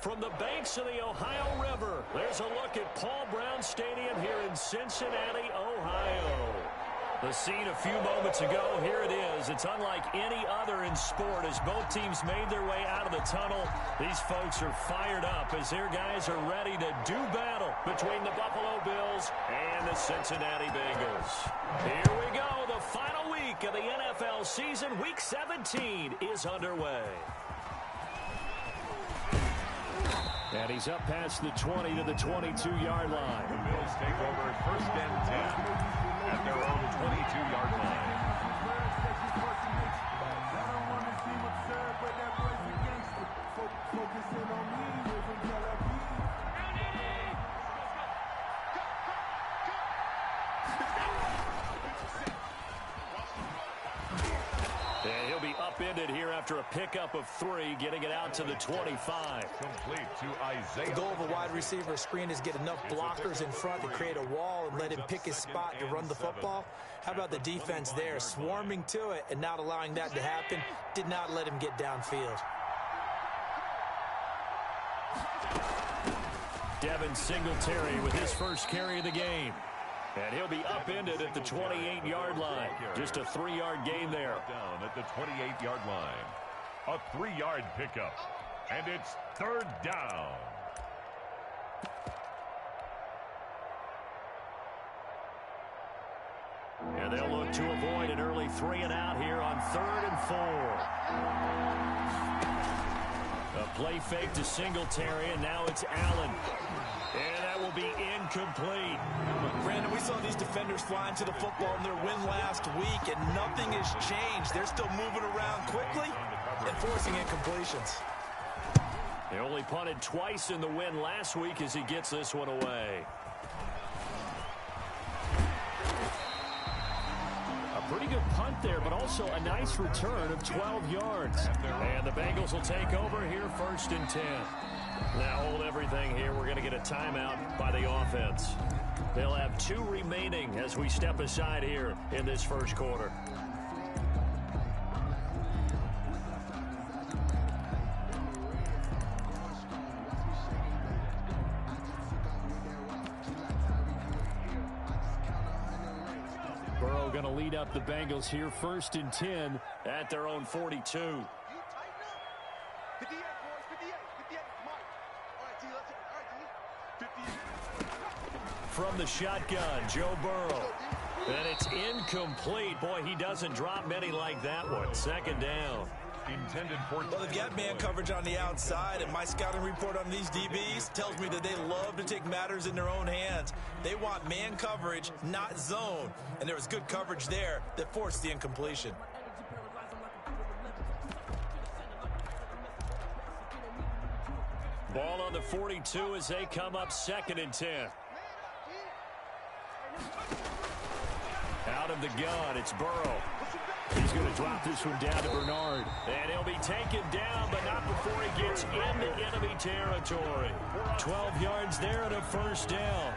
From the banks of the Ohio River, there's a look at Paul Brown Stadium here in Cincinnati, Ohio. The scene a few moments ago, here it is. It's unlike any other in sport as both teams made their way out of the tunnel. These folks are fired up as their guys are ready to do battle between the Buffalo Bills and the Cincinnati Bengals. Here we go. The final week of the NFL season, Week 17, is underway. And he's up past the 20 to the 22-yard line. The Bills take over first and 10 at their own 22-yard line. And he'll be upended here after a pickup of 3, getting it out to the 25. Complete to Isaiah. The goal of a wide receiver screen is get enough blockers in front to create a wall and let him pick his spot to run the football. How about the defense there, swarming to it and not allowing that to happen? Did not let him get downfield. Devin Singletary with his first carry of the game. And he'll be upended at the 28-yard line. Just a 3-yard gain there. Down at the 28-yard line. A 3-yard pickup. And it's third down. And they'll look to avoid an early 3-and-out here on 3rd and 4. A play fake to Singletary, and now it's Allen. And that will be incomplete. Brandon, we saw these defenders flying to the football in their win last week, and nothing has changed. They're still moving around quickly and forcing incompletions. They only punted twice in the win last week as he gets this one away. A pretty good punt there, but also a nice return of 12 yards. And the Bengals will take over here 1st and 10. Now hold everything here. We're going to get a timeout by the offense. They'll have 2 remaining as we step aside here in this first quarter. Burrow going to lead up the Bengals here 1st and 10 at their own 42. From the shotgun, Joe Burrow. And it's incomplete. Boy, he doesn't drop many like that one. 2nd down. Intended for... Well, they've got man coverage on the outside, and my scouting report on these DBs tells me that they love to take matters in their own hands. They want man coverage, not zone. And there was good coverage there that forced the incompletion. Ball on the 42 as they come up 2nd and 10. Out of the gun, it's Burrow. He's going to drop this one down to Bernard. And he'll be taken down, but not before he gets into enemy territory. 12 yards there and a 1st down.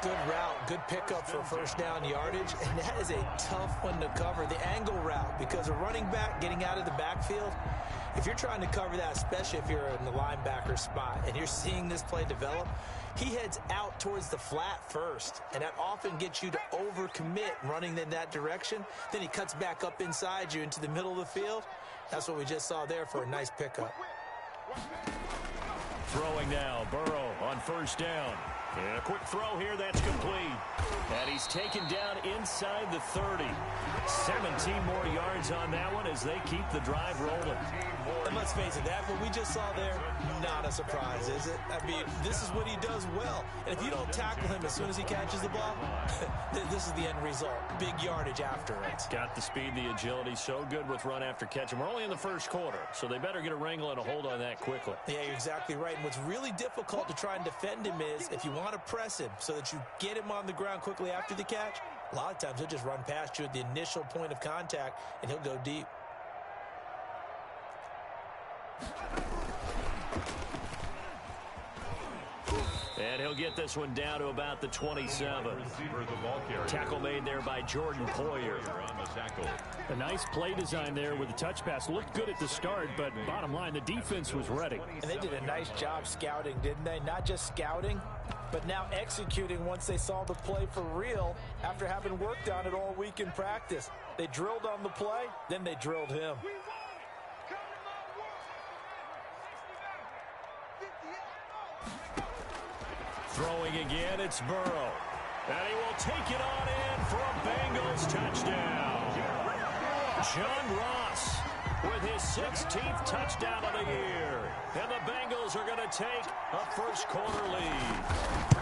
Good route, good pickup for 1st down yardage, and that is a tough one to cover, the angle route, because a running back getting out of the backfield, if you're trying to cover that, especially if you're in the linebacker spot and you're seeing this play develop, he heads out towards the flat first, and that often gets you to overcommit running in that direction. Then he cuts back up inside you into the middle of the field. That's what we just saw there for a nice pickup. Throwing now, Burrow on 1st down. And a quick throw here, that's complete. And he's taken down inside the 30. 17 more yards on that one as they keep the drive rolling. And let's face it, that what we just saw there, not a surprise, is it? I mean, this is what he does well. And if you don't tackle him as soon as he catches the ball, this is the end result. Big yardage after it. Got the speed, the agility, so good with run after catch. And we're only in the first quarter, so they better get a wrangle and a hold on that quickly. Yeah, you're exactly right. And what's really difficult to try and defend him is if you want to press him so that you get him on the ground quickly after the catch, a lot of times he'll just run past you at the initial point of contact, and he'll go deep. And he'll get this one down to about the 27. Tackle made there by Jordan Poyer. A nice play design there with the touch pass. Looked good at the start, but bottom line, the defense was ready. And they did a nice job scouting, didn't they? Not just scouting, but now executing once they saw the play for real after having worked on it all week in practice. They drilled on the play, then they drilled him. Throwing again, it's Burrow. And he will take it on in for a Bengals touchdown. John Ross with his 16th touchdown of the year. And the Bengals are going to take a first-quarter lead.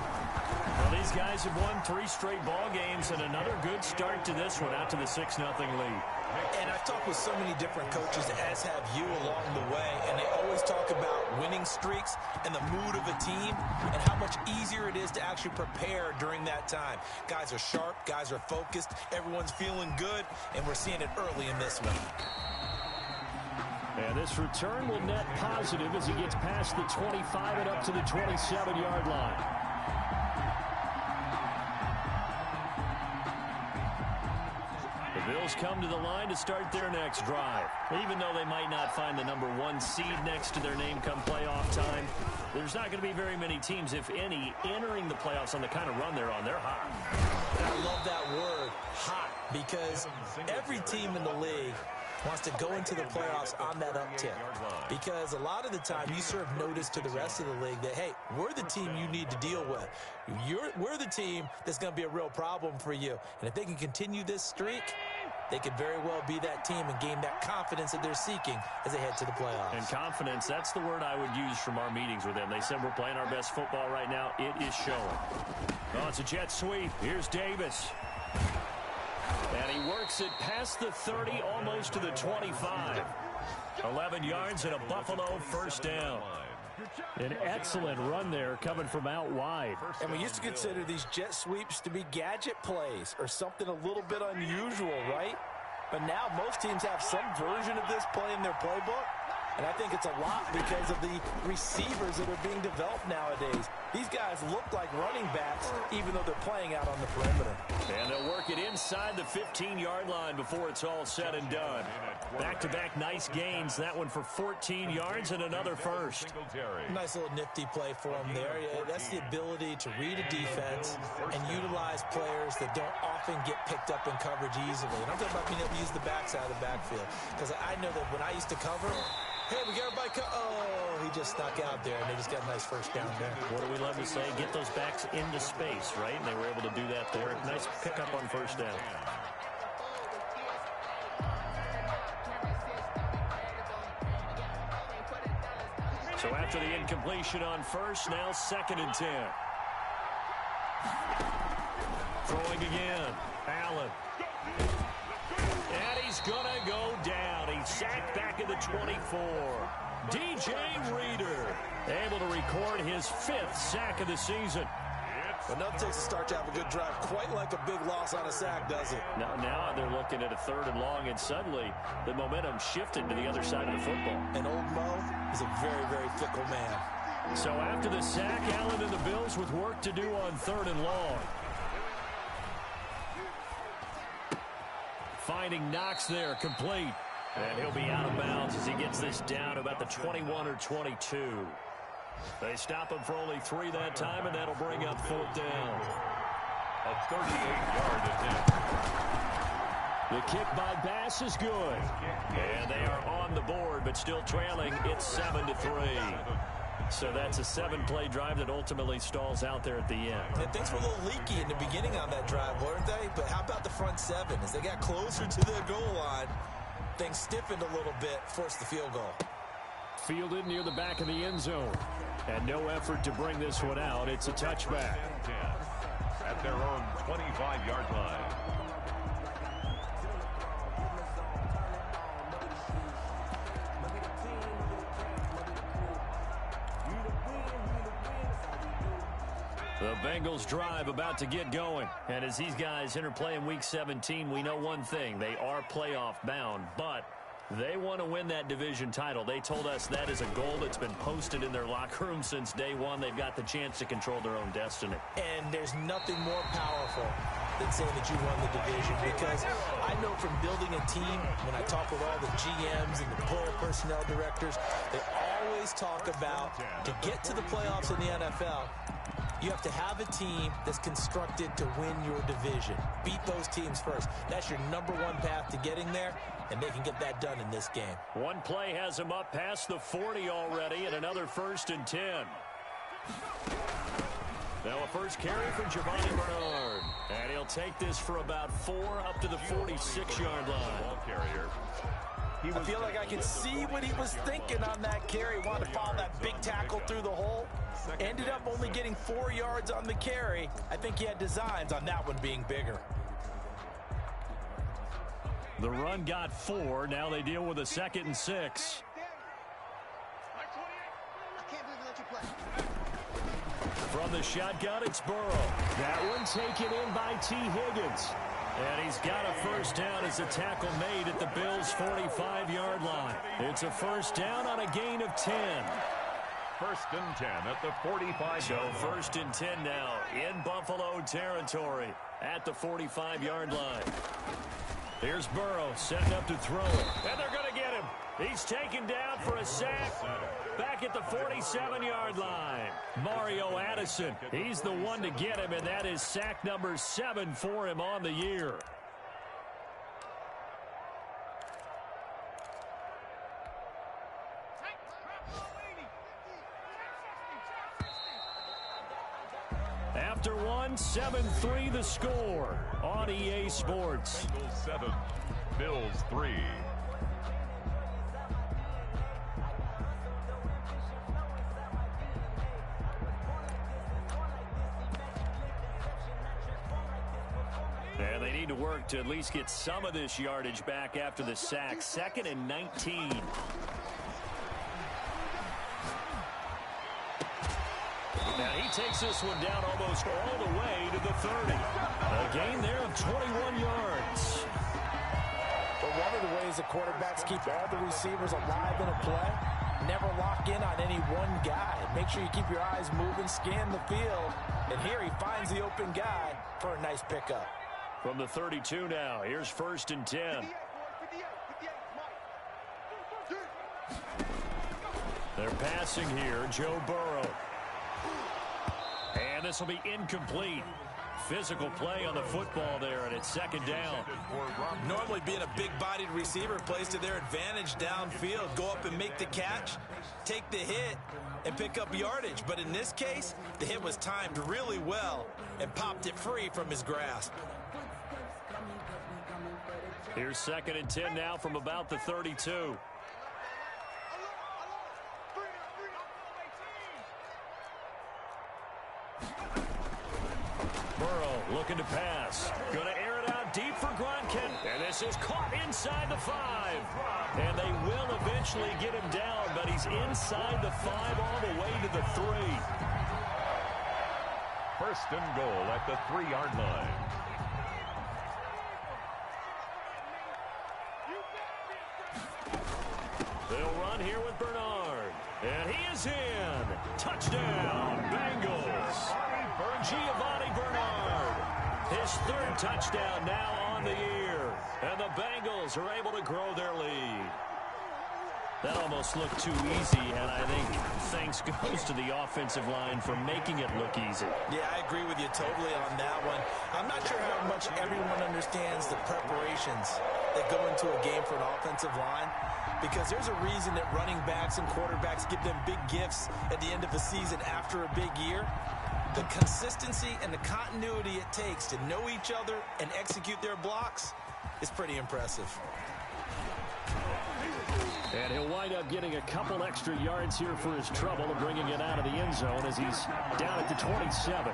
Well, these guys have won 3 straight ball games and another good start to this one out to the 6-0 lead. And I've talked with so many different coaches, as have you along the way, and they always talk about winning streaks and the mood of a team and how much easier it is to actually prepare during that time. Guys are sharp, guys are focused, everyone's feeling good, and we're seeing it early in this one. And this return will net positive as he gets past the 25 and up to the 27-yard line. The Bills come to the line to start their next drive. Even though they might not find the number 1 seed next to their name come playoff time, there's not going to be very many teams, if any, entering the playoffs on the kind of run they're on. They're hot. And I love that word, hot, because every team in the league wants to go into the playoffs on that uptick. Because a lot of the time you serve notice to the rest of the league that, hey, we're the team you need to deal with. We're the team that's going to be a real problem for you. And if they can continue this streak, they could very well be that team and gain that confidence that they're seeking as they head to the playoffs. And confidence, that's the word I would use from our meetings with them. They said we're playing our best football right now. It is showing. Oh, it's a jet sweep. Here's Davis. And he works it past the 30, almost to the 25. 11 yards and a Buffalo first down. An excellent run there coming from out wide. And we used to consider these jet sweeps to be gadget plays or something a little bit unusual, right? But now most teams have some version of this play in their playbook. And I think it's a lot because of the receivers that are being developed nowadays. These guys look like running backs, even though they're playing out on the perimeter. And they'll work it inside the 15-yard line before it's all said and done. Back-to-back nice gains. That one for 14 yards and another first. Nice little nifty play for them there. That's the ability to read a defense and utilize players that don't often get picked up in coverage easily. And I'm talking about being able to use the backside of the backfield. Because I know that when I used to cover, hey, we got everybody oh, he just snuck out there, and they just got a nice first down there. What do we love to say? Get those backs into space, right? And they were able to do that there. Nice pickup on first down. So after the incompletion on first, now 2nd and 10. Throwing again. Allen. And he's going to go down. He's sacked back at the 24. DJ Reader able to record his 5th sack of the season. But nothing takes a start to have a good drive. Quite like a big loss on a sack, does it? Now they're looking at a 3rd and long, and suddenly the momentum shifted to the other side of the football. And old Mo is a very, very fickle man. So after the sack, Allen and the Bills with work to do on 3rd and long. Finding Knox there, complete. And he'll be out of bounds as he gets this down about the 21 or 22. They stop him for only 3 that time, and that'll bring up 4th down. A 38-yard attempt. The kick by Bass is good. And they are on the board, but still trailing. It's 7-3. So that's a 7-play drive that ultimately stalls out there at the end. And things were a little leaky in the beginning on that drive, weren't they? But how about the front 7? As they got closer to the goal line, things stiffened a little bit, forced the field goal. Fielded near the back of the end zone. And no effort to bring this one out. It's a touchback. At their own 25-yard line. The Bengals drive about to get going. And as these guys interplay in Week 17, we know one thing. They are playoff bound, but They want to win that division title. They told us that is a goal that's been posted in their locker room since day one. They've got the chance to control their own destiny. And there's nothing more powerful than saying that you won the division, because I know from building a team, when I talk with all the GMs and the player personnel directors, they always talk about, to get to the playoffs in the NFL, you have to have a team that's constructed to win your division. Beat those teams first. That's your number one path to getting there, and they can get that done in this game. One play has him up past the 40 already, and another 1st and 10. Now a first carry for Giovanni Bernard. And he'll take this for about 4 up to the 46-yard line. Ball carrier. I feel like I can see what he was thinking on that carry. Wanted to follow that big tackle through the hole. Ended up only getting 4 yards on the carry. I think he had designs on that one being bigger. The run got 4. Now they deal with a 2nd and 6. From the shotgun, it's Burrow. That one taken in by T. Higgins. And he's got a first down as a tackle made at the Bills' 45-yard line. It's a first down on a gain of 10. 1st and 10 at the 45. So 1st and 10 now in Buffalo territory at the 45-yard line. Here's Burrow setting up to throw it. And they're going to get him. He's taken down for a sack back at the 47-yard line. Mario Addison, he's the one to get him, and that is sack number 7 for him on the year. After one, 7-3 the score on EA Sports. Bengals 7, Bills 3. And they need to work to at least get some of this yardage back after the sack. 2nd and 19. Now he takes this one down almost all the way to the 30. A gain there of 21 yards. But one of the ways the quarterbacks keep all the receivers alive in a play, never lock in on any one guy. Make sure you keep your eyes moving, scan the field. And here he finds the open guy for a nice pickup. From the 32 now, here's 1st and 10. They're passing here, Joe Burrow. And this will be incomplete. Physical play on the football there, and it's 2nd down. Normally being a big-bodied receiver plays to their advantage downfield. Go up and make the catch, take the hit, and pick up yardage. But in this case, the hit was timed really well and popped it free from his grasp. Here's 2nd and 10 now from about the 32. Burrow looking to pass. Going to air it out deep for Gronkin. And this is caught inside the 5. And they will eventually get him down, but he's inside the 5 all the way to the 3. 1st and goal at the 3-yard line. They'll run here with Bernard. And he is in. Touchdown, Bengals. Giovanni Bernard. His 3rd touchdown now on the year. And the Bengals are able to grow their lead. That almost looked too easy, and I think thanks goes to the offensive line for making it look easy. Yeah, I agree with you totally on that one. I'm not sure how much everyone understands the preparations that go into a game for an offensive line, because there's a reason that running backs and quarterbacks give them big gifts at the end of the season after a big year. The consistency and the continuity it takes to know each other and execute their blocks is pretty impressive. And he'll wind up getting a couple extra yards here for his trouble and bringing it out of the end zone as he's down at the 27.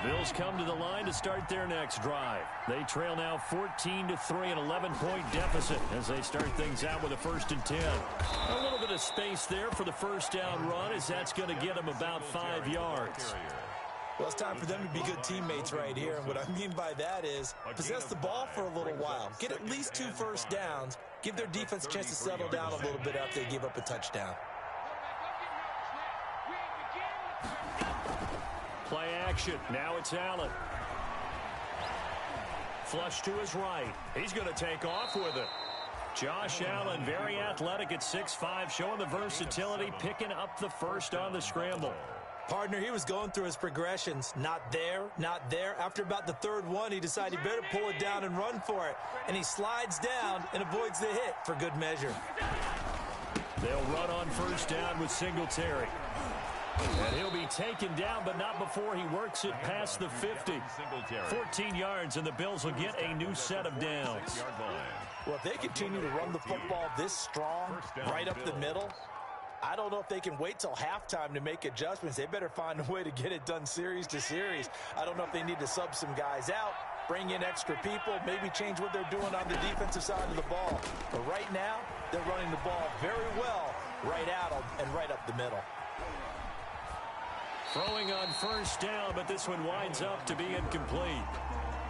Bills come to the line to start their next drive. They trail now 14-3, an 11-point deficit as they start things out with a 1st and 10. A little bit of space there for the first down run, as that's going to get them about 5 yards. Well, it's time for them to be good teammates right here. And what I mean by that is possess the ball for a little while. Get at least 2 first downs. Give their defense a chance to settle down a little bit after they give up a touchdown. Play action. Now it's Allen. Flush to his right. He's going to take off with it. Josh Allen, very athletic at 6'5", showing the versatility, picking up the first on the scramble. Partner, he was going through his progressions. Not there, not there. After about the 3rd one, he decided he better pull it down and run for it. And he slides down and avoids the hit for good measure. They'll run on 1st down with Singletary. And he'll be taken down, but not before he works it past the 50. 14 yards, and the Bills will get a new set of downs. Well, if they continue to run the football this strong, right up the middle, I don't know if they can wait till halftime to make adjustments. They better find a way to get it done series to series. I don't know if they need to sub some guys out, bring in extra people, maybe change what they're doing on the defensive side of the ball. But right now, they're running the ball very well right at them and right up the middle. Throwing on 1st down, but this one winds up to be incomplete.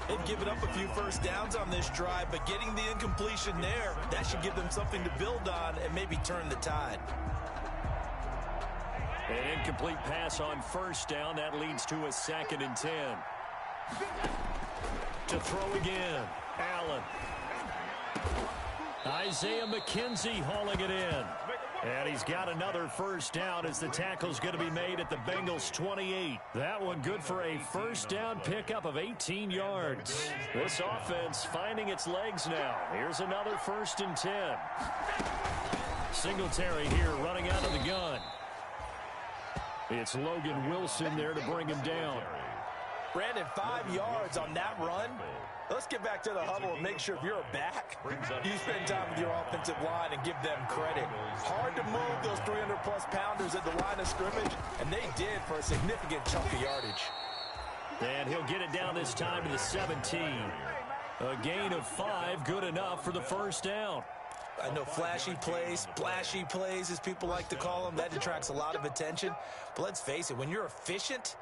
They've given up a few first downs on this drive, but getting the incompletion there, that should give them something to build on and maybe turn the tide. An incomplete pass on 1st down. That leads to a 2nd and 10. To throw again. Allen. Isaiah McKenzie hauling it in. And he's got another 1st down as the tackle's going to be made at the Bengals 28. That one good for a 1st down pickup of 18 yards. This offense finding its legs now. Here's another 1st and 10. Singletary here running out of the gun. It's Logan Wilson there to bring him down. Brandon, 5 yards on that run. Let's get back to the huddle and make sure if you're a back, you spend time with your offensive line and give them credit. Hard to move those 300-plus pounders at the line of scrimmage, and they did for a significant chunk of yardage. And he'll get it down this time to the 17. A gain of 5, good enough for the 1st down. I know flashy plays, splashy plays, as people like to call them, that attracts a lot of attention. But let's face it, when you're efficient,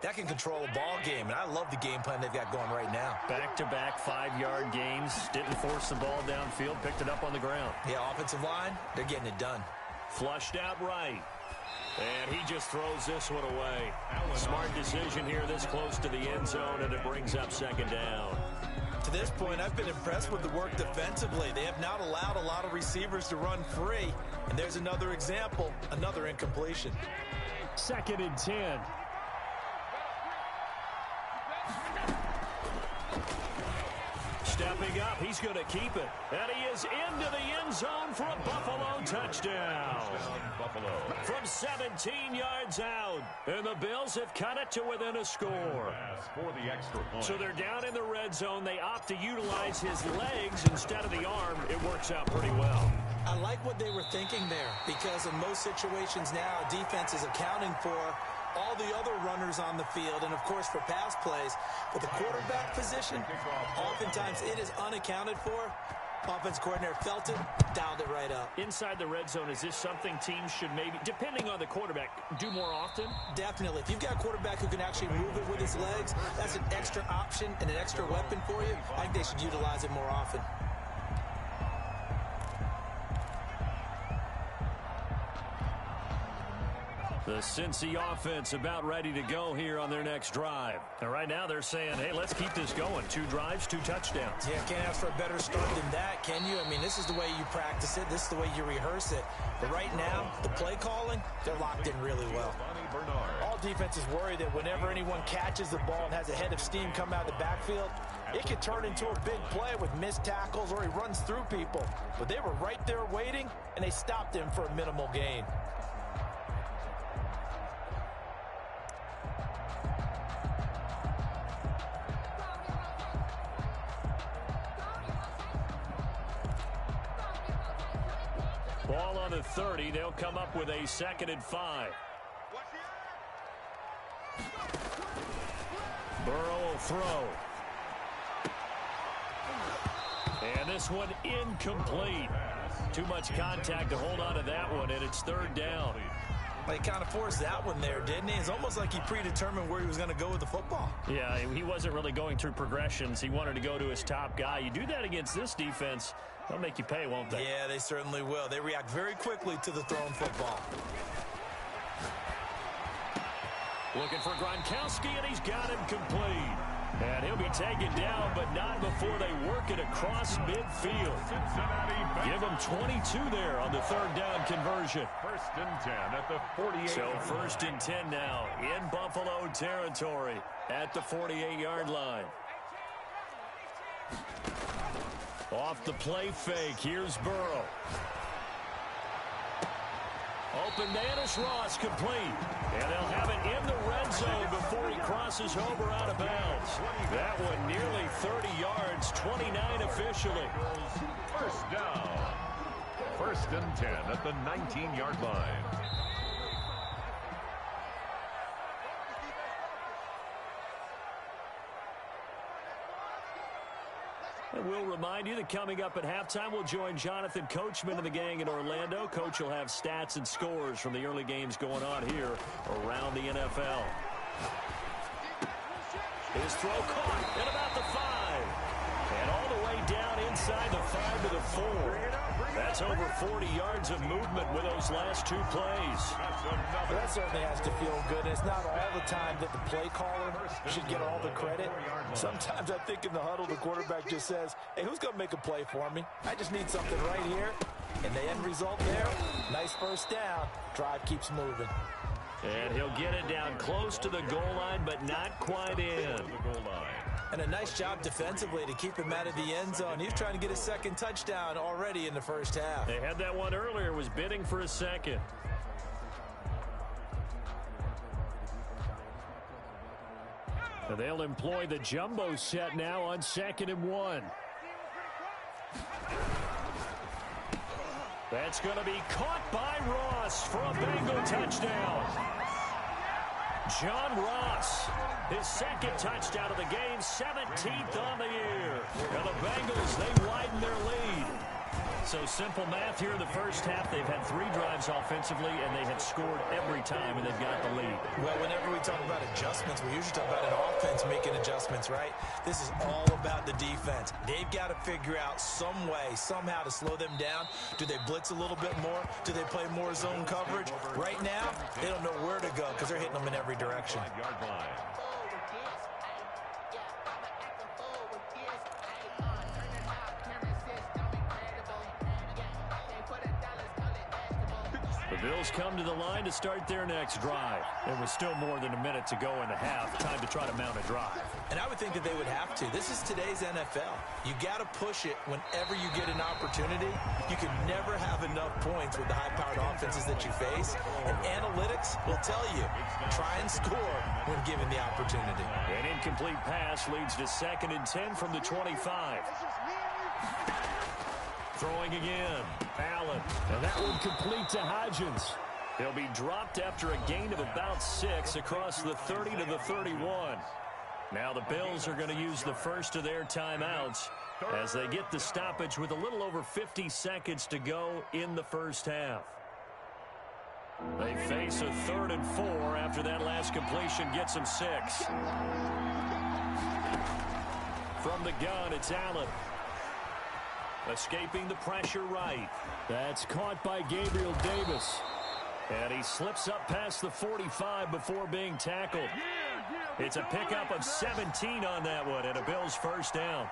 that can control a ball game, and I love the game plan they've got going right now. Back-to-back 5-yard gains. Didn't force the ball downfield, picked it up on the ground. Yeah, offensive line, they're getting it done. Flushed out right. And he just throws this one away. Smart decision here this close to the end zone, and it brings up 2nd down. To this point, I've been impressed with the work defensively. They have not allowed a lot of receivers to run free. And there's another example, another incompletion. 2nd and 10. Stepping up, he's going to keep it. And he is into the end zone for a Buffalo touchdown. From 17 yards out. And the Bills have cut it to within a score. So they're down in the red zone. They opt to utilize his legs instead of the arm. It works out pretty well. I like what they were thinking there, because in most situations now, defense is accounting for all the other runners on the field, and, of course, for pass plays. But the quarterback position, oftentimes it is unaccounted for. Offense coordinator felt it, dialed it right up. Inside the red zone, is this something teams should maybe, depending on the quarterback, do more often? Definitely. If you've got a quarterback who can actually move it with his legs, that's an extra option and an extra weapon for you. I think they should utilize it more often. The Cincy offense about ready to go here on their next drive. And right now they're saying, hey, let's keep this going. 2 drives, 2 touchdowns. Yeah, can't ask for a better start than that, can you? I mean, this is the way you practice it. This is the way you rehearse it. But right now, the play calling, they're locked in really well. All defenses worry that whenever anyone catches the ball and has a head of steam come out of the backfield, it could turn into a big play with missed tackles or he runs through people. But they were right there waiting, and they stopped him for a minimal gain. Ball on the 30. They'll come up with a 2nd and 5. Burrow will throw. And this one incomplete. Too much contact to hold on to that one, and it's third down. He kind of forced that one there, didn't he? It's almost like he predetermined where he was going to go with the football. Yeah, he wasn't really going through progressions. He wanted to go to his top guy. You do that against this defense, they'll make you pay, won't they? Yeah, they certainly will. They react very quickly to the thrown football. Looking for Gronkowski, and he's got him complete. And he'll be taken down, but not before they work it across midfield. Give him 22 there on the third down conversion. First and 10 at the 48. So first and 10 now in Buffalo territory at the 48-yard line. Off the play fake, here's Burrow. Open Manus Ross complete. And they'll have it in the red zone before he crosses over out of bounds. That one nearly 30 yards, 29 officially. First down. First and 10 at the 19-yard line. And we'll remind you that coming up at halftime, we'll join Jonathan Coachman and the gang in Orlando. Coach will have stats and scores from the early games going on here around the NFL. His throw caught at about the 5. And all the way down inside the 5 to the 4. That's over 40 yards of movement with those last two plays. That certainly has to feel good. It's not all the time that the play caller should get all the credit. Sometimes I think in the huddle, the quarterback just says, hey, who's going to make a play for me? I just need something right here. And the end result there, nice first down. Drive keeps moving. And he'll get it down close to the goal line, but not quite in. And a nice job defensively to keep him out of the end zone. He was trying to get his second touchdown already in the first half. They had that one earlier, was bidding for a second. And they'll employ the jumbo set now on 2nd and 1. That's going to be caught by Ross for a Bengal touchdown. John Ross, his second touchdown of the game, 17th on the year. And the Bengals, they widen their lead. So simple math here in the first half. They've had 3 drives offensively, and they have scored every time, and they've got the lead. Well, whenever we talk about adjustments, we usually talk about an offense making adjustments, right? This is all about the defense. They've got to figure out some way, somehow to slow them down. Do they blitz a little bit more? Do they play more zone coverage? Right now, they don't know where to go because they're hitting them in every direction. The Bills come to the line to start their next drive. And with still more than a minute to go in the half, time to try to mount a drive. And I would think that they would have to. This is today's NFL. You got to push it whenever you get an opportunity. You can never have enough points with the high-powered offenses that you face. And analytics will tell you, try and score when given the opportunity. An incomplete pass leads to 2nd and 10 from the 25. Throwing again, Allen, and that one complete to Hodgins. He'll be dropped after a gain of about 6 across the 30 to the 31. Now the Bills are going to use the first of their timeouts as they get the stoppage with a little over 50 seconds to go in the first half. They face a 3rd and 4 after that last completion gets them 6. From the gun, it's Allen. Escaping the pressure right. That's caught by Gabriel Davis. And he slips up past the 45 before being tackled. It's a pickup of 17 on that one and a Bills first down.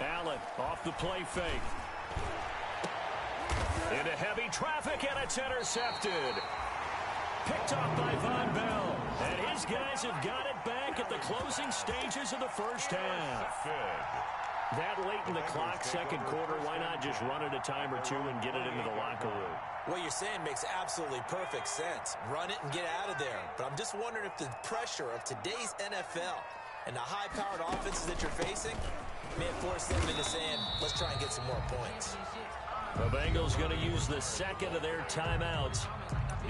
Allen off the play fake. Into heavy traffic and it's intercepted. Picked off by Von Bell. And his guys have got it back at the closing stages of the first half. That late in the clock, second quarter, why not just run it a time or two and get it into the locker room? What you're saying makes absolutely perfect sense. Run it and get out of there. But I'm just wondering if the pressure of today's NFL and the high-powered offenses that you're facing may force them into saying, let's try and get some more points. The Bengals going to use the second of their timeouts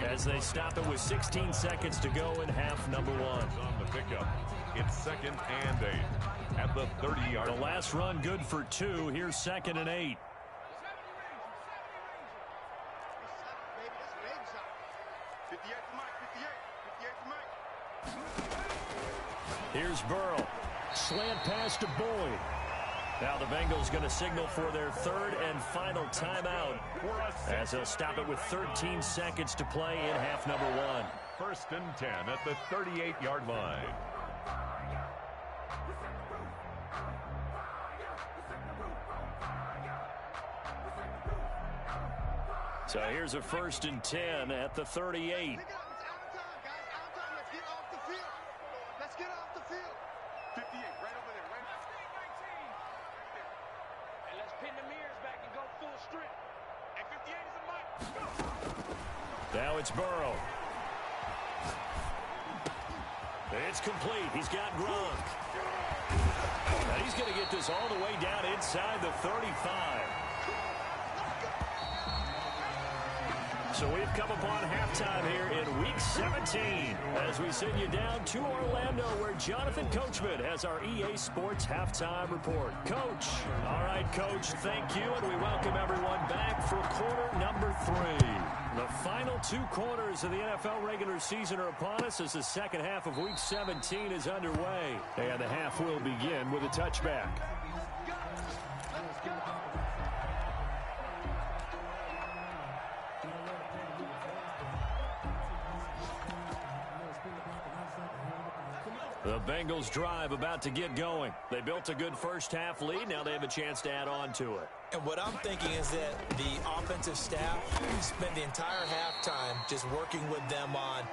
As they stop it with 16 seconds to go in half number one. On the pickup, it's 2nd and 8 at the 30-yard line. The last run good for 2. Here's 2nd and 8. Here's Burrow. Slant pass to Boyd. Now the Bengals going to signal for their 3rd and final timeout as they'll stop it with 13 seconds to play in half number one. 1st and 10 at the 38-yard line. So here's a 1st and 10 at the 38. Now it's Burrow. It's complete. He's got Gronk. And he's going to get this all the way down inside the 35. So we've come upon halftime here in Week 17 as we send you down to Orlando where Jonathan Coachman has our EA Sports Halftime Report. Coach. All right, Coach, thank you, and we welcome everyone back for quarter number 3. The final 2 quarters of the NFL regular season are upon us as the second half of Week 17 is underway. And the half will begin with a touchback. The Bengals drive about to get going. They built a good first half lead. Now they have a chance to add on to it. And what I'm thinking is that the offensive staff spent the entire halftime just working with them on,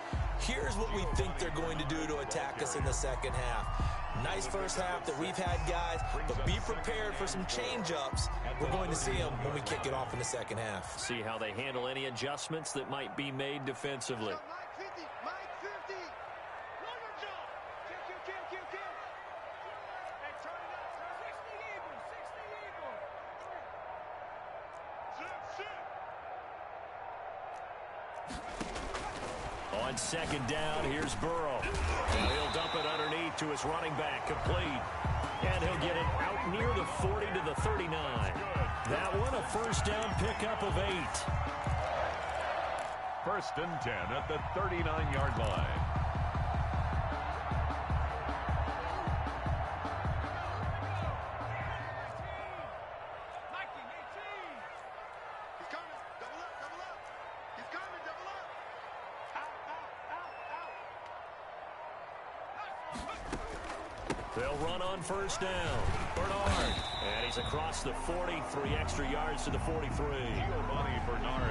here's what we think they're going to do to attack us in the second half. Nice first half that we've had, guys, but be prepared for some change-ups. We're going to see them when we kick it off in the second half. See how they handle any adjustments that might be made defensively. On second down, here's Burrow. He'll dump it underneath to his running back, complete. And he'll get it out near the 40 to the 39. That one a first down pickup of 8. 1st and 10 at the 39-yard line. They'll run on first down. Bernard. And he's across the 40, 3 extra yards to the 43.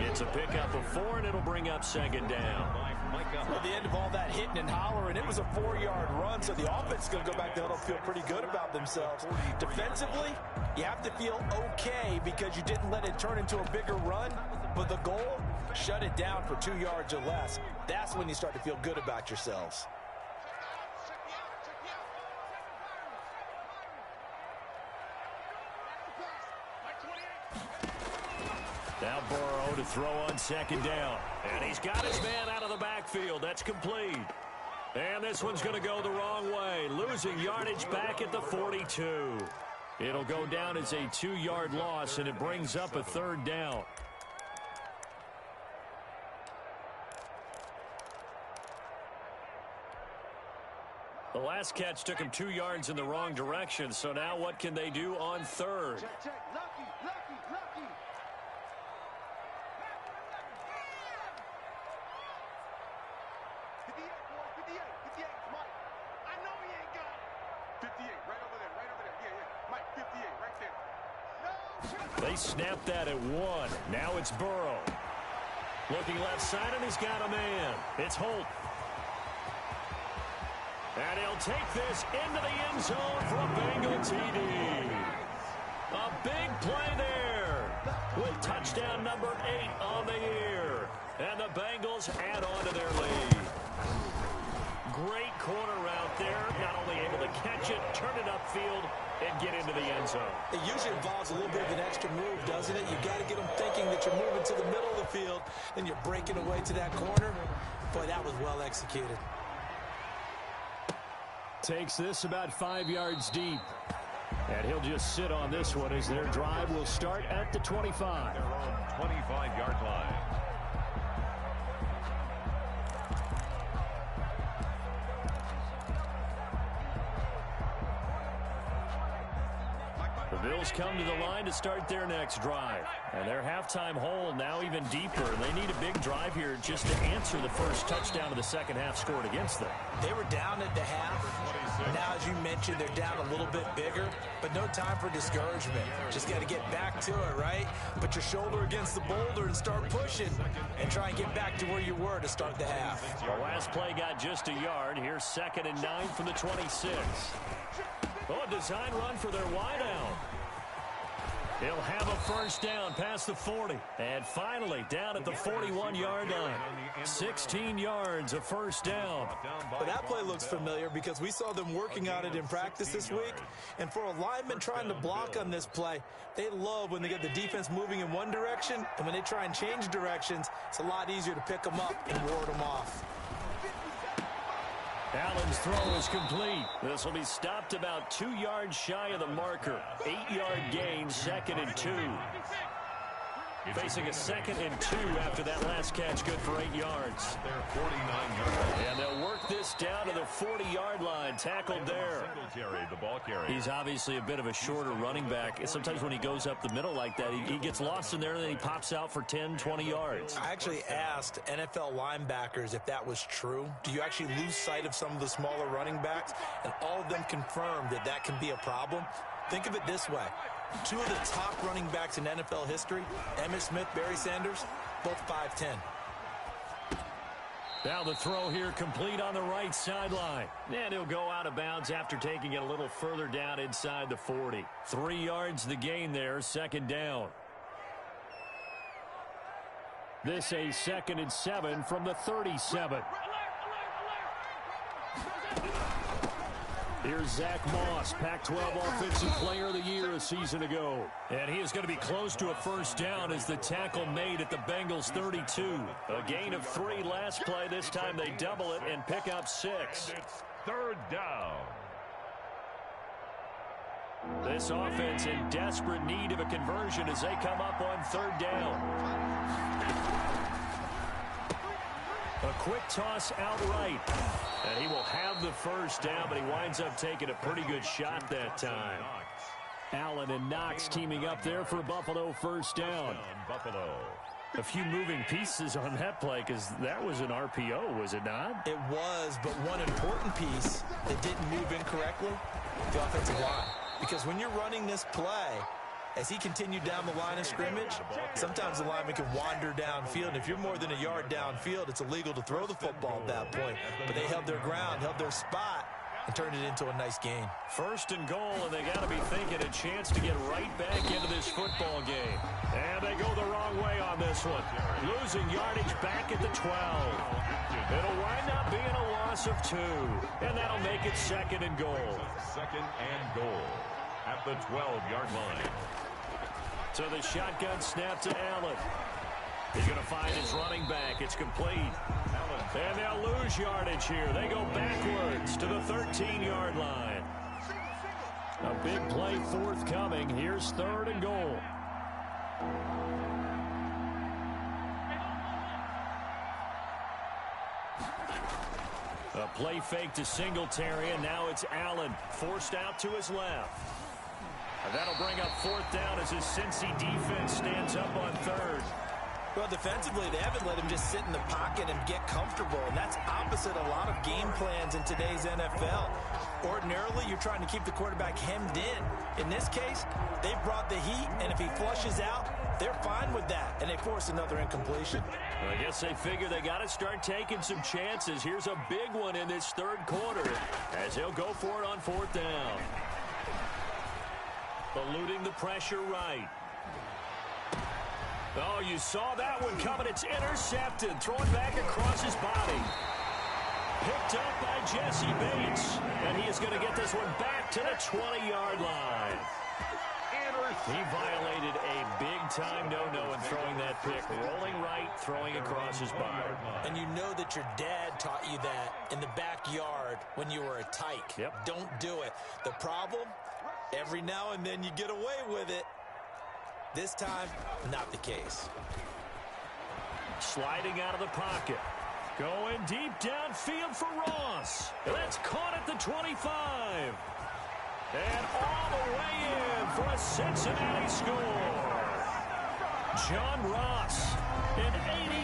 It's a pickup of 4, and it'll bring up second down. At the end of all that hitting and hollering, it was a 4-yard run, so the offense is going to go back to huddle and feel pretty good about themselves. Defensively, you have to feel okay because you didn't let it turn into a bigger run, but the goal, shut it down for 2 yards or less. That's when you start to feel good about yourselves. Now Burrow to throw on second down. And he's got his man out of the backfield. That's complete. And this one's going to go the wrong way. Losing yardage back at the 42. It'll go down as a 2-yard loss, and it brings up a 3rd down. The last catch took him 2 yards in the wrong direction, so now what can they do on 3rd? They snapped that at 1. Now it's Burrow. Looking left side, and he's got a man. It's Holt. And he'll take this into the end zone for a Bengal TD. A big play there with touchdown number 8 on the year. And the Bengals add on to their lead. Great corner route there. Not only able to catch efficient, turn it upfield, and get into the end zone. It usually involves a little bit of an extra move, doesn't it? You've got to get them thinking that you're moving to the middle of the field, and you're breaking away to that corner. Boy, that was well executed. Takes this about 5 yards deep. And he'll just sit on this one as their drive will start at the 25. Their own 25-yard line. The Bills come to the line to start their next drive. And their halftime hole now even deeper. They need a big drive here just to answer the first touchdown of the second half scored against them. They were down at the half. Now, as you mentioned, they're down a little bit bigger, but no time for discouragement. Just got to get back to it, right? Put your shoulder against the boulder and start pushing and try and get back to where you were to start the half. The last play got just a yard. Here's 2nd and 9 from the 26. Oh, a design run for their wideout. He'll have a first down past the 40. And finally, down at the 41-yard line. 16 yards, a first down. But that play looks familiar because we saw them working on it in practice this week. And for a lineman trying to block on this play, they love when they get the defense moving in one direction. And when they try and change directions, it's a lot easier to pick them up and ward them off. Allen's throw is complete. This will be stopped about 2 yards shy of the marker. 8-yard gain, 2nd and 2. Facing a 2nd and 2 after that last catch, good for 8 yards. Their 49-yard line. And they'll work this down to the 40-yard line, tackled there. The ball carry. He's obviously a bit of a shorter running back. Sometimes when he goes up the middle like that, he gets lost in there and then he pops out for 10, 20 yards. I actually asked NFL linebackers if that was true. Do you actually lose sight of some of the smaller running backs? And all of them confirmed that that can be a problem. Think of it this way. 2 of the top running backs in NFL history, Emmitt Smith, Barry Sanders, both 5'10". Now the throw here complete on the right sideline. And he'll go out of bounds after taking it a little further down inside the 40. 3 yards the gain there, 2nd down. This a 2nd and 7 from the 37. Here's Zach Moss, Pac-12 Offensive Player of the Year a season ago. And he is going to be close to a first down as the tackle made at the Bengals 32. A gain of 3 last play. This time they double it and pick up 6. And it's 3rd down. This offense in desperate need of a conversion as they come up on 3rd down. A quick toss outright. And he will have the first down, but he winds up taking a pretty good shot that time. Allen and Knox teaming up there for Buffalo first down. Buffalo. A few moving pieces on that play because that was an RPO, was it not? It was, but one important piece that didn't move incorrectly, the offensive line. Because when you're running this play, as he continued down the line of scrimmage, sometimes the lineman can wander downfield. And if you're more than a yard downfield, it's illegal to throw the football at that point. But they held their ground, held their spot, and turned it into a nice gain. 1st and goal, and they got to be thinking a chance to get right back into this football game. And they go the wrong way on this one. Losing yardage back at the 12. It'll wind up being a loss of 2. And that'll make it 2nd and goal. 2nd and goal at the 12-yard line. So the shotgun snap to Allen. He's going to find his running back. It's complete. And they'll lose yardage here. They go backwards to the 13-yard line. A big play forthcoming. Here's 3rd and goal. A play fake to Singletary, and now it's Allen forced out to his left. And that'll bring up 4th down as his Cincy defense stands up on 3rd. Well, defensively, they haven't let him just sit in the pocket and get comfortable, and that's opposite a lot of game plans in today's NFL. Ordinarily, you're trying to keep the quarterback hemmed in. In this case, they've brought the heat, and if he flushes out, they're fine with that, and they force another incompletion. Well, I guess they figure they got to start taking some chances. Here's a big one in this 3rd quarter as he'll go for it on 4th down. Eluding the pressure right. Oh, you saw that one coming. It's intercepted. Throwing back across his body. Picked up by Jesse Bates. And he is going to get this one back to the 20-yard line. He violated a big-time no-no in throwing that pick. Rolling right, throwing across his body. And you know that your dad taught you that in the backyard when you were a tyke. Yep. Don't do it. The problem, every now and then you get away with it. This time, not the case. Sliding out of the pocket. Going deep downfield for Ross. That's caught at the 25. And all the way in for a Cincinnati score. John Ross, an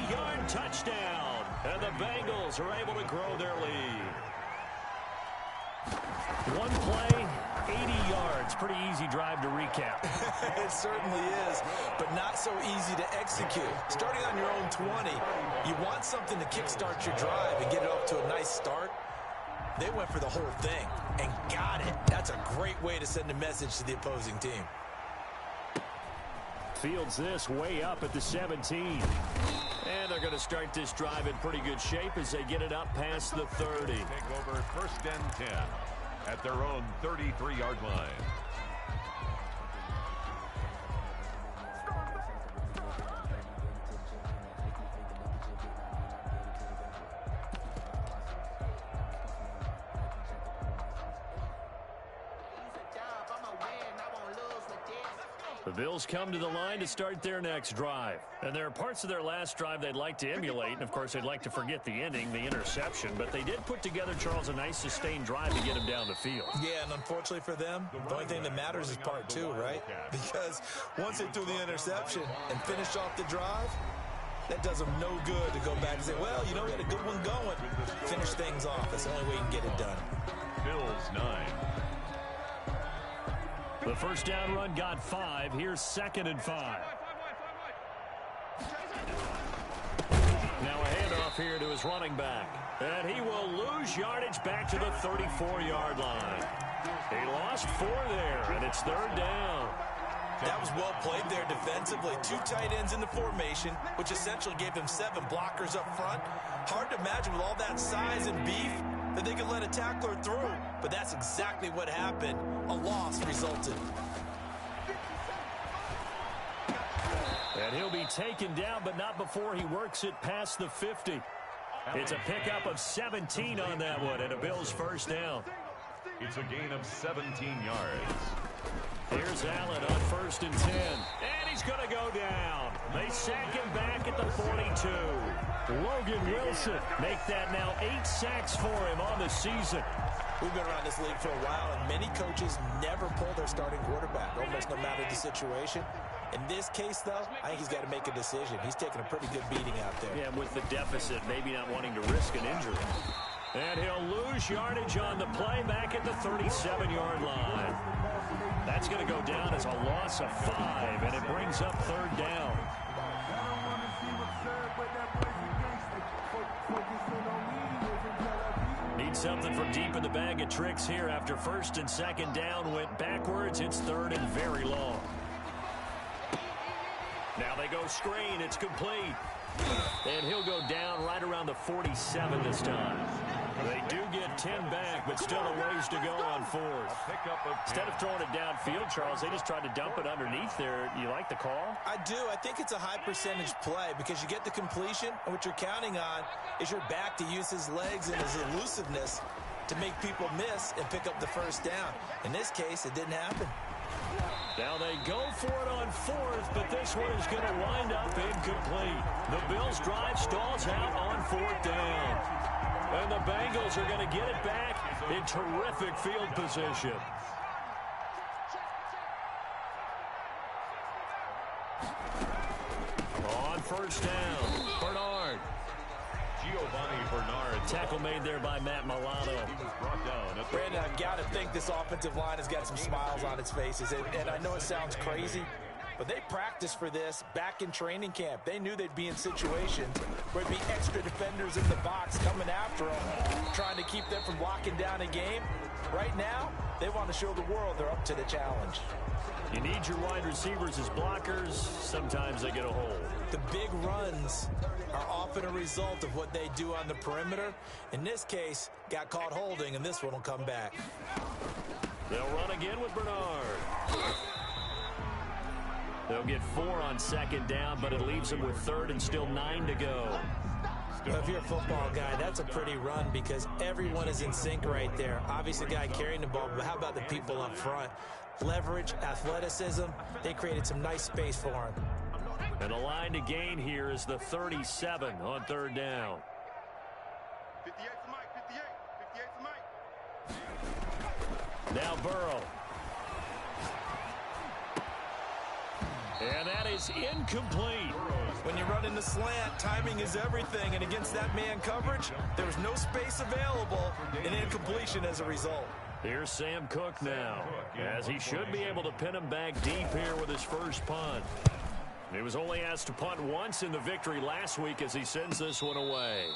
80-yard touchdown. And the Bengals are able to grow their lead. One play, 80 yards. Pretty easy drive to recap. It certainly is, but not so easy to execute. Starting on your own 20, you want something to kickstart your drive and get it off to a nice start. They went for the whole thing and got it. That's a great way to send a message to the opposing team. Fields this way up at the 17. And they're going to start this drive in pretty good shape as they get it up past the 30. Take over 1st and 10 at their own 33-yard line. The Bills come to the line to start their next drive. And there are parts of their last drive they'd like to emulate. And, of course, they'd like to forget the ending, the interception. But they did put together, Charles, a nice sustained drive to get him down the field. Yeah, and unfortunately for them, the only thing that matters is part 2, right? Because once they threw the interception and finished off the drive, that does them no good to go back and say, well, you know, we had a good one going. Finish things off. That's the only way you can get it done. Bills 9. The first down run got 5. Here's 2nd and 5. Now a handoff here to his running back. And he will lose yardage back to the 34-yard line. He lost 4 there, and it's 3rd down. That was well played there defensively. 2 tight ends in the formation, which essentially gave them 7 blockers up front. Hard to imagine with all that size and beef that they could let a tackler through. But that's exactly what happened. A loss resulted. And he'll be taken down, but not before he works it past the 50. It's a pickup of 17 on that one, and a Bills first down. It's a gain of 17 yards. Here's Allen on 1st and 10. And he's going to go down. They sack him back at the 42. Logan Wilson make that now 8 sacks for him on the season. We've been around this league for a while, and many coaches never pull their starting quarterback, almost no matter the situation. In this case, though, I think he's got to make a decision. He's taking a pretty good beating out there. Yeah, with the deficit, maybe not wanting to risk an injury. And he'll lose yardage on the play back at the 37-yard line. That's going to go down as a loss of 5, and it brings up 3rd down. Need something from deep in the bag of tricks here after 1st and 2nd down went backwards. It's 3rd and very long. Now they go screen. It's complete. And he'll go down right around the 47 this time. They do get 10 back, but still a ways to go on 4th. Instead of throwing it downfield, Charles, they just tried to dump it underneath there. You like the call? I do. I think it's a high percentage play because you get the completion, and what you're counting on is your back to use his legs and his elusiveness to make people miss and pick up the first down. In this case, it didn't happen. Now they go for it on 4th, but this one is going to wind up incomplete. The Bills' drive stalls out on 4th down. And the Bengals are going to get it back in terrific field position. On 1st down, Bernard. Giovanni Bernard. Tackle made there by Matt Milano. He was brought down. Brandon, I've got to think this offensive line has got some smiles on its faces. And I know it sounds crazy, But they practiced for this back in training camp. They knew they'd be in situations where there'd be extra defenders in the box coming after them, trying to keep them from locking down a game. Right now, they want to show the world they're up to the challenge. You need your wide receivers as blockers. Sometimes they get a hold. The big runs are often a result of what they do on the perimeter. In this case, got caught holding, and this one will come back. They'll run again with Bernard. They'll get 4 on second down, but it leaves them with third and still 9 to go. Well, if you're a football guy, that's a pretty run because everyone is in sync right there. Obviously, the guy carrying the ball, but how about the people up front? Leverage, athleticism, they created some nice space for him. And the line to gain here is the 37 on third down. 58 to Mike, 58 to Mike. Now Burrow. And that is incomplete. When you run in the slant, timing is everything, and against that man coverage, there was no space available, and incompletion as a result. Here's Sam Cook now, as he should be able to pin him back deep here with his first punt. He was only asked to punt once in the victory last week as he sends this one away.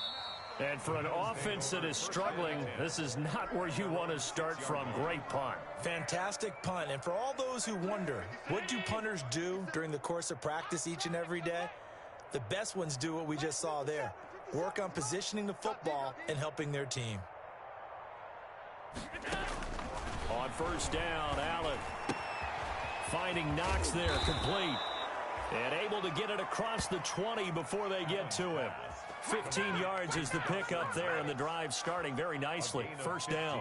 And for an offense that is struggling, this is not where you want to start from. Great punt. Fantastic punt. And for all those who wonder, what do punters do during the course of practice each and every day? The best ones do what we just saw there. Work on positioning the football and helping their team. On first down, Allen finding Knox there, complete. And able to get it across the 20 before they get to him. 15 yards is the pickup there, and the drive starting very nicely. First down.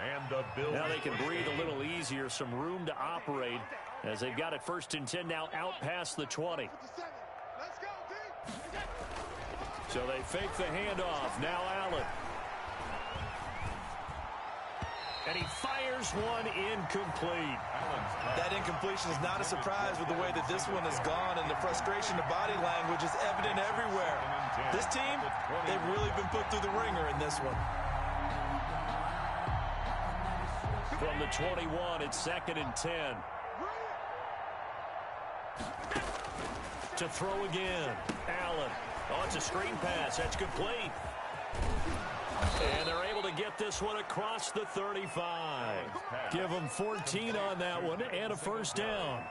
And the Bills. Now they can breathe a little easier, some room to operate as they've got it first and 10 now out past the 20. So they fake the handoff. Now Allen. And he fires one incomplete. That incompletion is not a surprise with the way that this one has gone, and the frustration, the body language is evident everywhere. This team, they've really been put through the ringer in this one. From the 21, it's second and 10. To throw again. Allen. Oh, it's a screen pass. That's complete. And they're able to get this one across the 35. Give them 14 on that one and a first down.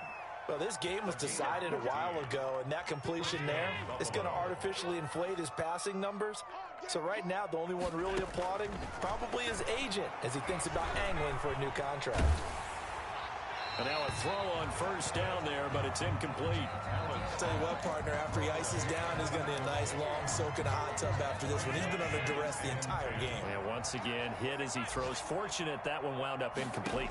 Well, this game was decided a while ago, and that completion there is going to artificially inflate his passing numbers. So right now, the only one really applauding probably his agent as he thinks about angling for a new contract. And now a throw on first down there, but it's incomplete. Tell you what, partner, after he ices down, he's going to be a nice long soak in a hot tub after this one. He's been under duress the entire game. And once again, hit as he throws. Fortunate that one wound up incomplete.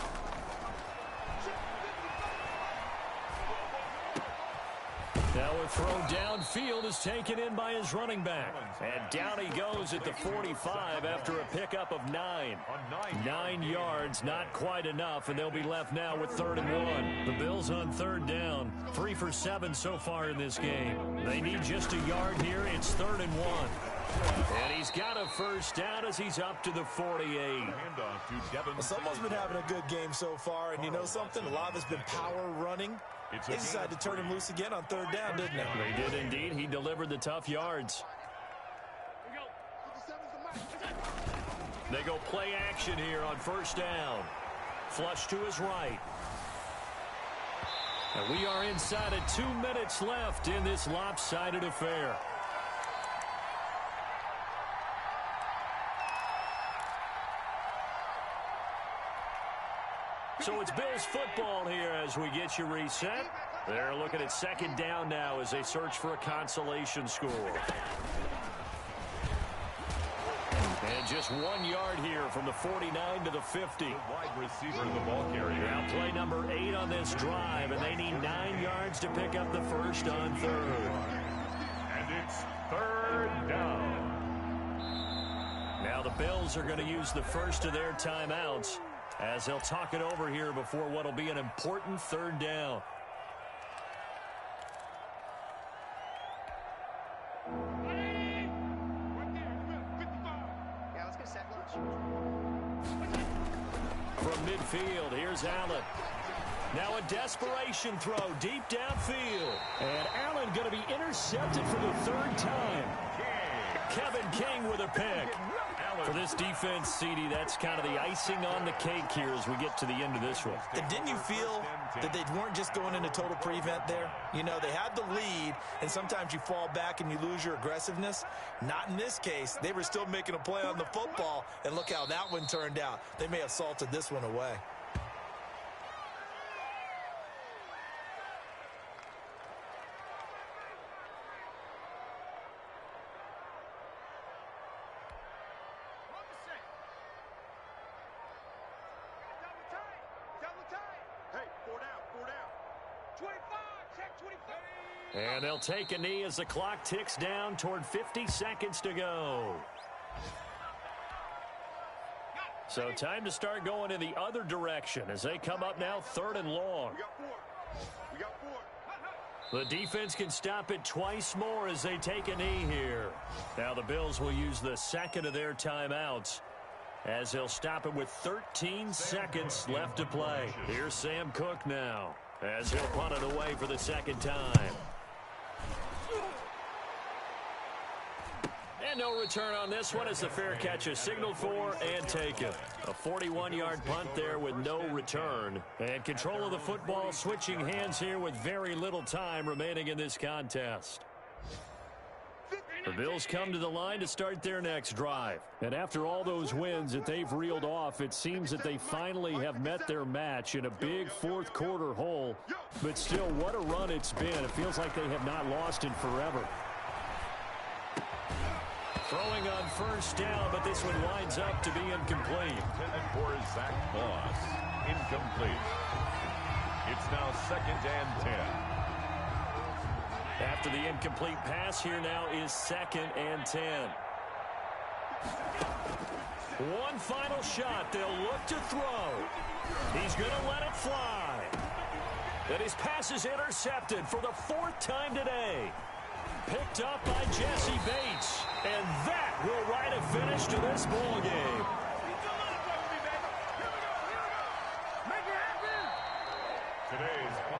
Now a throw downfield is taken in by his running back. And down he goes at the 45 after a pickup of 9. 9 yards, not quite enough, and they'll be left now with 3rd and 1. The Bills on 3rd down, 3 for 7 so far in this game. They need just a yard here. It's 3rd and 1. And he's got a first down as he's up to the 48. Well, someone's been having a good game so far, and you know something? A lot of it's been power running. They decided to turn him loose again on 3rd down, didn't they? They did indeed. He delivered the tough yards. They go play action here on first down. Flush to his right. And we are inside of 2 minutes left in this lopsided affair. So it's Bills football here as we get you reset. They're looking at 2nd down now as they search for a consolation score. And just 1 yard here from the 49 to the 50. The wide receiver, the ball carrier. Now play number 8 on this drive, and they need 9 yards to pick up the first on 3rd. And it's 3rd down. Now the Bills are going to use the first of their timeouts as they'll talk it over here before what will be an important 3rd down. From midfield, here's Allen. Now a desperation throw deep downfield. And Allen going to be intercepted for the third time. Kevin King with a pick. For this defense, CD, that's kind of the icing on the cake here as we get to the end of this one. And didn't you feel that they weren't just going into total prevent there? You know, they had the lead, and sometimes you fall back and you lose your aggressiveness. Not in this case. They were still making a play on the football, and look how that one turned out. They may have salted this one away. And they'll take a knee as the clock ticks down toward 50 seconds to go. So time to start going in the other direction as they come up now 3rd and long. We got four. The defense can stop it twice more as they take a knee here. Now the Bills will use the second of their timeouts as they'll stop it with 13 seconds left to play. Here's Sam Cook now as he'll punt it away for the second time. And no return on this one as the fair catch is signaled for and taken. A 41-yard punt there with no return. And control of the football switching hands here with very little time remaining in this contest. The Bills come to the line to start their next drive. And after all those wins that they've reeled off, it seems that they finally have met their match in a big fourth quarter hole. But still, what a run it's been. It feels like they have not lost in forever. Throwing on first down, but this one winds up to be incomplete. Intended for Zach Moss. Incomplete. It's now 2nd and 10. After the incomplete pass, here now is 2nd and 10. One final shot. They'll look to throw. He's going to let it fly. And his pass is intercepted for the 4th time today. Picked up by Jesse Bates. And that will write a finish to this ball game. Today's